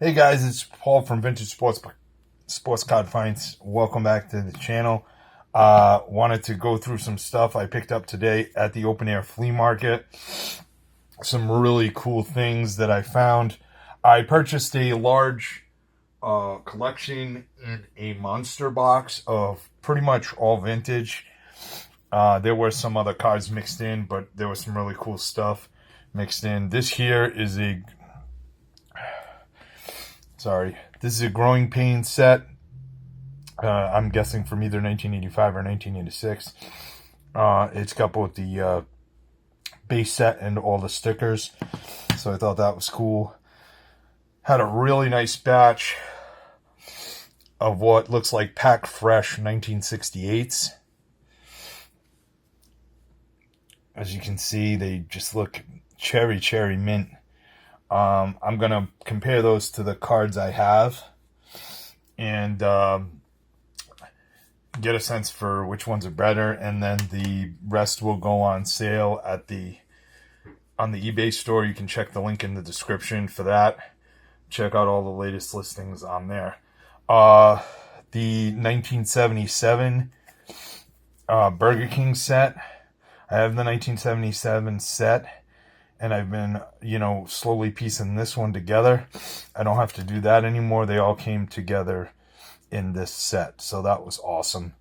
Hey guys, it's Paul from Vintage Sports Card Finds. Welcome back to the channel. Wanted to go through some stuff I picked up today at the open air flea market. Some really cool things that I found. I purchased a large collection in a monster box of pretty much all vintage. There were some other cards mixed in, but there was some really cool stuff mixed in. This is a Growing Pains set. I'm guessing from either 1985 or 1986. It's got both the base set and all the stickers, so I thought that was cool. Had a really nice batch of what looks like packed fresh 1968s. As you can see, they just look cherry mint. I'm going to compare those to the cards I have and get a sense for which ones are better, and then the rest will go on sale on the eBay store. You can check the link in the description for that. Check out all the latest listings on there. The 1977 Burger King set. I have the 1977 set, and I've been, slowly piecing this one together. I don't have to do that anymore. They all came together in this set, so that was awesome.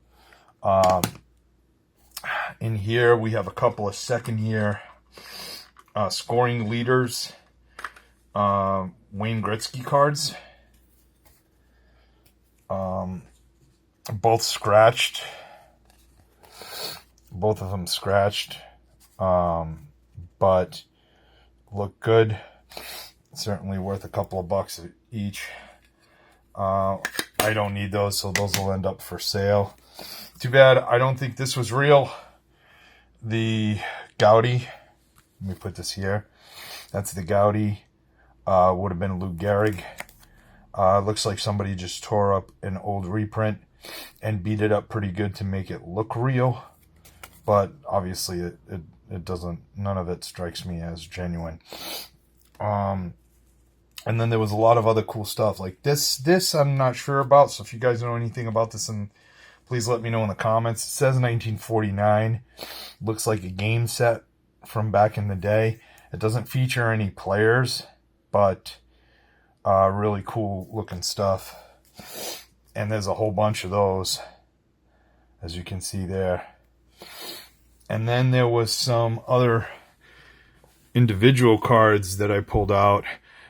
In here, we have a couple of second-year scoring leaders, Wayne Gretzky cards. Both scratched. Both of them scratched, but look good. Certainly worth a couple of bucks each. I don't need those, so those will end up for sale. Too bad I don't think this was real. The Gaudy, let me put this here. That's the Gaudy. Would have been Lou Gehrig. Looks like somebody just tore up an old reprint and beat it up pretty good to make it look real. But obviously it doesn't, none of it strikes me as genuine. And then there was a lot of other cool stuff like this I'm not sure about. So if you guys know anything about this, and please let me know in the comments. It says 1949. Looks like a game set from back in the day. It doesn't feature any players, but really cool looking stuff. And there's a whole bunch of those, as you can see there. And then there was some other individual cards that I pulled out.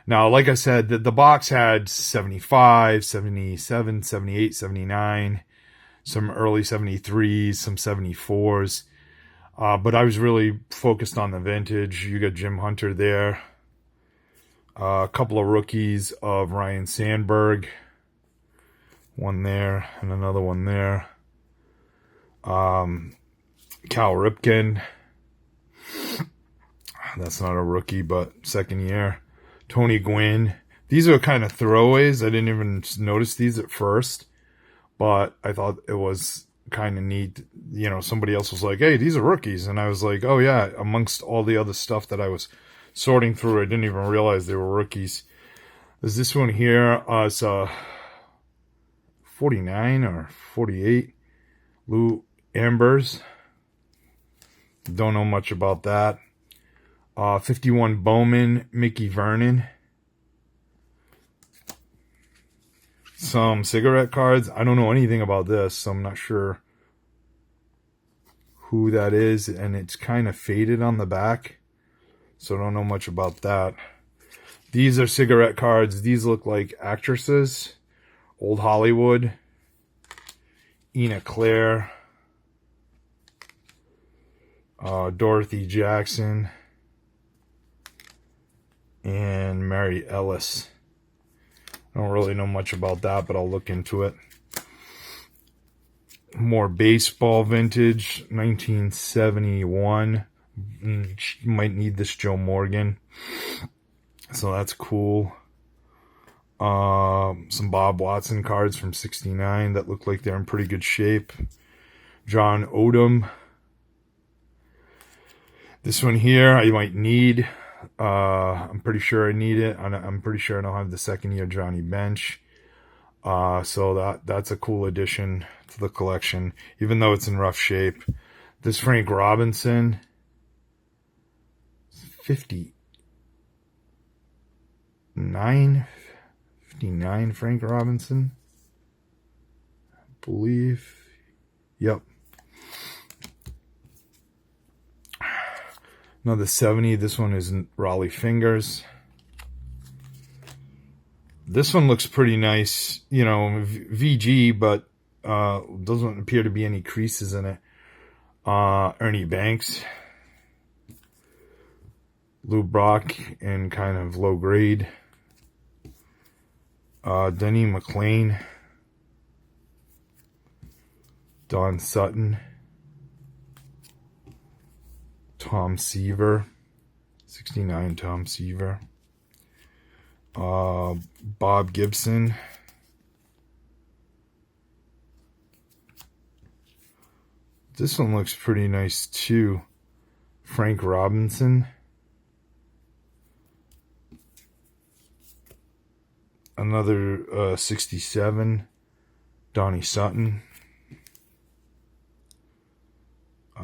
Now, like I said, the box had 75, 77, 78, 79, some early 73s, some 74s. But I was really focused on the vintage. You got Jim Hunter there. A couple of rookies of Ryan Sandberg. One there and another one there. Cal Ripken. That's not a rookie, but second year. Tony Gwynn. These are kind of throwaways. I didn't even notice these at first, but I thought it was kind of neat. Somebody else was like, hey, these are rookies. And I was like, oh yeah, amongst all the other stuff that I was sorting through, I didn't even realize they were rookies. There's this one here. It's 49 or 48. Lou Ambers. Don't know much about that. 51 Bowman, Mickey Vernon. Some cigarette cards. I don't know anything about this, so I'm not sure who that is. And it's kind of faded on the back, so I don't know much about that. These are cigarette cards. These look like actresses. Old Hollywood. Ina Claire. Dorothy Jackson. And Mary Ellis. I don't really know much about that, but I'll look into it. More baseball vintage, 1971. Might need this Joe Morgan. So that's cool. Some Bob Watson cards from 69 that look like they're in pretty good shape. John Odom. This one here I might need. I'm pretty sure I need it. I'm pretty sure I don't have the second year Johnny Bench. So that's a cool addition to the collection, even though it's in rough shape. This Frank Robinson, 59 Frank Robinson, I believe. Yep. Another 70. This one is Raleigh Fingers. This one looks pretty nice, you know, VG, but doesn't appear to be any creases in it. Ernie Banks, Lou Brock in kind of low grade. Denny McLean, Don Sutton, Tom Seaver, 69 Tom Seaver. Bob Gibson. This one looks pretty nice too. Frank Robinson. Another 67. Donnie Sutton.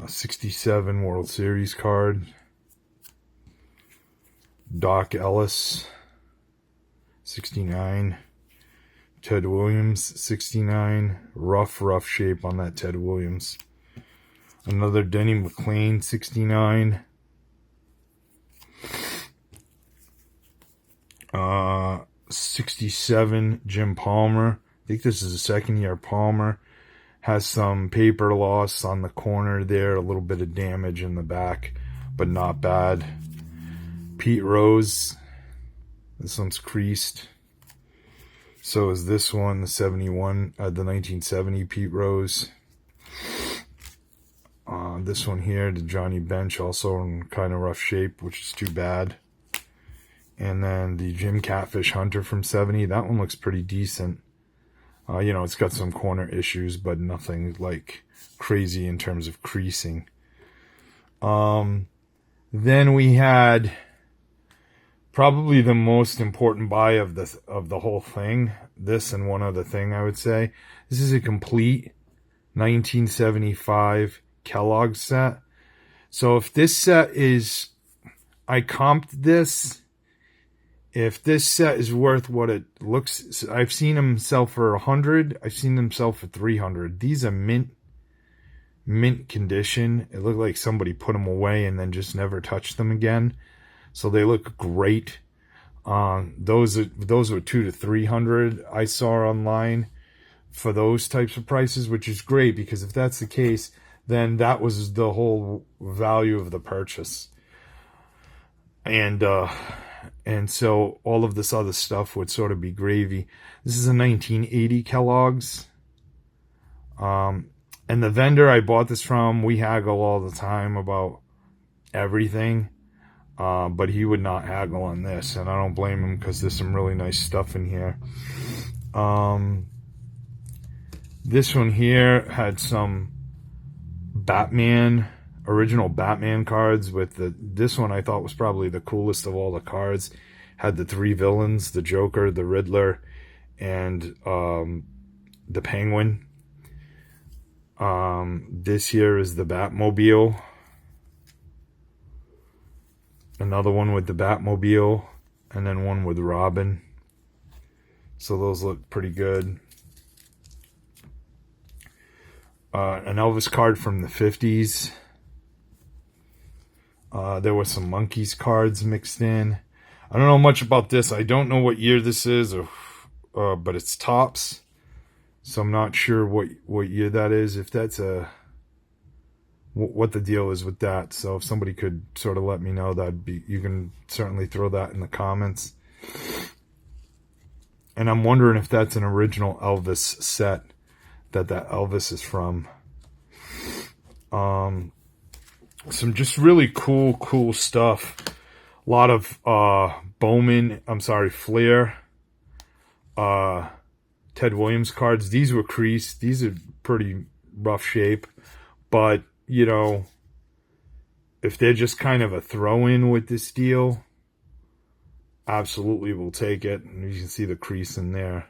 67 World Series card. Doc Ellis. 69. Ted Williams, 69. Rough shape on that Ted Williams. Another Denny McLean, 69. 67 Jim Palmer. I think this is a second year Palmer. Has some paper loss on the corner there. A little bit of damage in the back, but not bad. Pete Rose. This one's creased. So is this one, the 71, the 1970 Pete Rose. This one here, the Johnny Bench, also in kind of rough shape, which is too bad. And then the Jim Catfish Hunter from 70. That one looks pretty decent. You know, it's got some corner issues, but nothing like crazy in terms of creasing. Then we had probably the most important buy of the whole thing. This and one other thing, I would say. This is a complete 1975 Kellogg set. So if this set is, I comped this. If this set is worth what it looks, I've seen them sell for 100. I've seen them sell for 300. These are mint condition. It looked like somebody put them away and then just never touched them again. So they look great. Those were 200 to 300 I saw online for those types of prices, which is great, because if that's the case, then that was the whole value of the purchase. And so all of this other stuff would sort of be gravy. This is a 1980 Kellogg's. And the vendor I bought this from, we haggle all the time about everything. But he would not haggle on this, and I don't blame him, because there's some really nice stuff in here. This one here had some original Batman cards with this one I thought was probably the coolest of all the cards. Had the 3 villains, the Joker, the Riddler, and the Penguin. This here is the Batmobile. Another one with the Batmobile, and then one with Robin. So those look pretty good. An Elvis card from the 50s. There were some Monkeys cards mixed in. I don't know much about this. I don't know what year this is, but it's Topps. So I'm not sure what year that is. If that's what the deal is with that. So if somebody could sort of let me know, you can certainly throw that in the comments. And I'm wondering if that's an original Elvis set that Elvis is from. Some just really cool stuff. A lot of Flair, Ted Williams cards. These were creased. These are pretty rough shape, but you know, if they're just kind of a throw-in with this deal, absolutely will take it. And you can see the crease in there.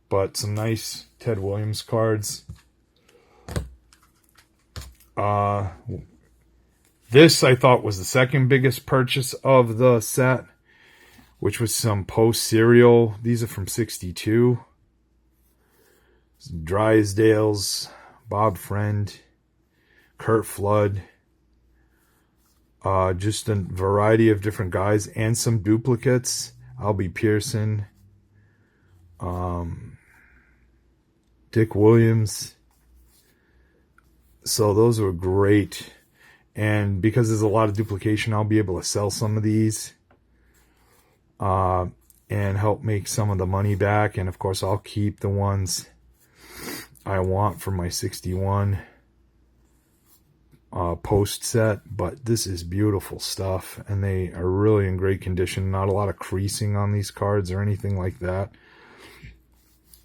But some nice Ted Williams cards. This I thought was the second biggest purchase of the set, which was some Post cereal. These are from 62. Drysdale's, Bob Friend, Kurt Flood. Just a variety of different guys and some duplicates. Albie Pearson. Dick Williams. So those were great. And because there's a lot of duplication, I'll be able to sell some of these. And help make some of the money back. And of course, I'll keep the ones I want for my 61 Post set. But this is beautiful stuff. And they are really in great condition. Not a lot of creasing on these cards or anything like that.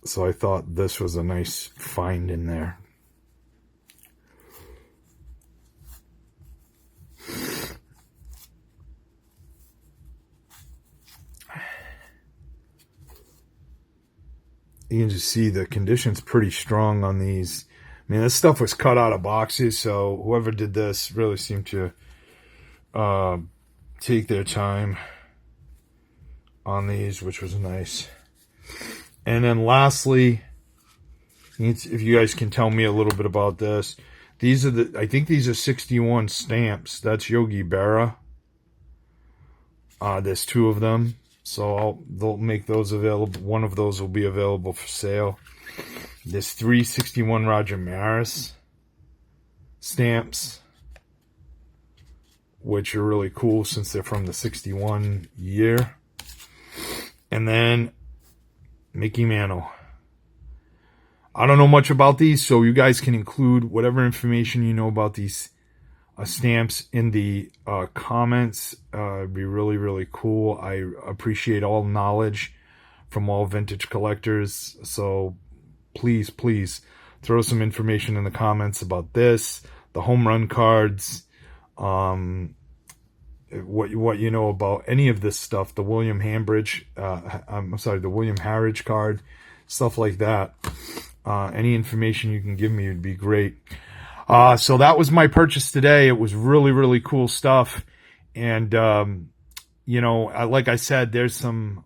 So I thought this was a nice find in there. You can just see the condition's pretty strong on these. I mean, this stuff was cut out of boxes, so whoever did this really seemed to take their time on these, which was nice. And then lastly, if you guys can tell me a little bit about this. These are I think these are 61 stamps. That's Yogi Berra. There's 2 of them. So they'll make those available. One of those will be available for sale. There's 361 Roger Maris stamps, which are really cool since they're from the 61 year. And then Mickey Mantle. I don't know much about these, so you guys can include whatever information you know about these stamps in the comments. It'd be really, really cool. I appreciate all knowledge from all vintage collectors. So please, please throw some information in the comments about this, the home run cards, what you know about any of this stuff, the William Hambridge, the William Harridge card, stuff like that. Any information you can give me would be great. So that was my purchase today. It was really, really cool stuff. And, you know, like I said, there's some,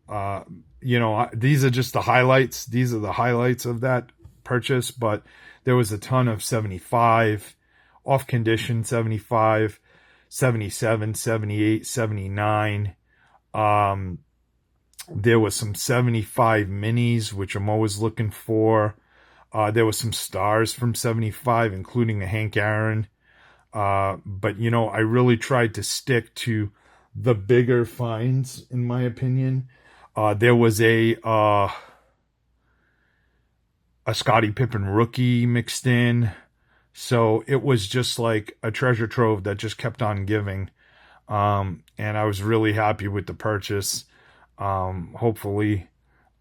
you know, these are just the highlights. These are the highlights of that purchase, but there was a ton of 75, off condition 75, 77, 78, 79. There was some 75 minis, which I'm always looking for. There was some stars from 75, including a Hank Aaron. But, you know, I really tried to stick to the bigger finds, in my opinion. There was a Scottie Pippen rookie mixed in. So it was just like a treasure trove that just kept on giving. And I was really happy with the purchase. Hopefully,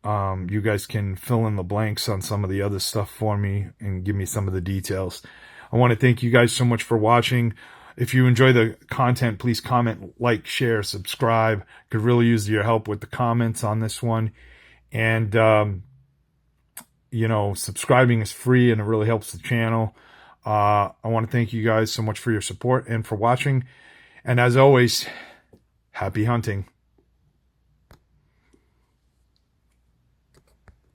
you guys can fill in the blanks on some of the other stuff for me and give me some of the details. I want to thank you guys so much for watching. If you enjoy the content, please comment, like, share, subscribe. Could really use your help with the comments on this one. And, you know, subscribing is free and it really helps the channel. I want to thank you guys so much for your support and for watching. And as always, happy hunting.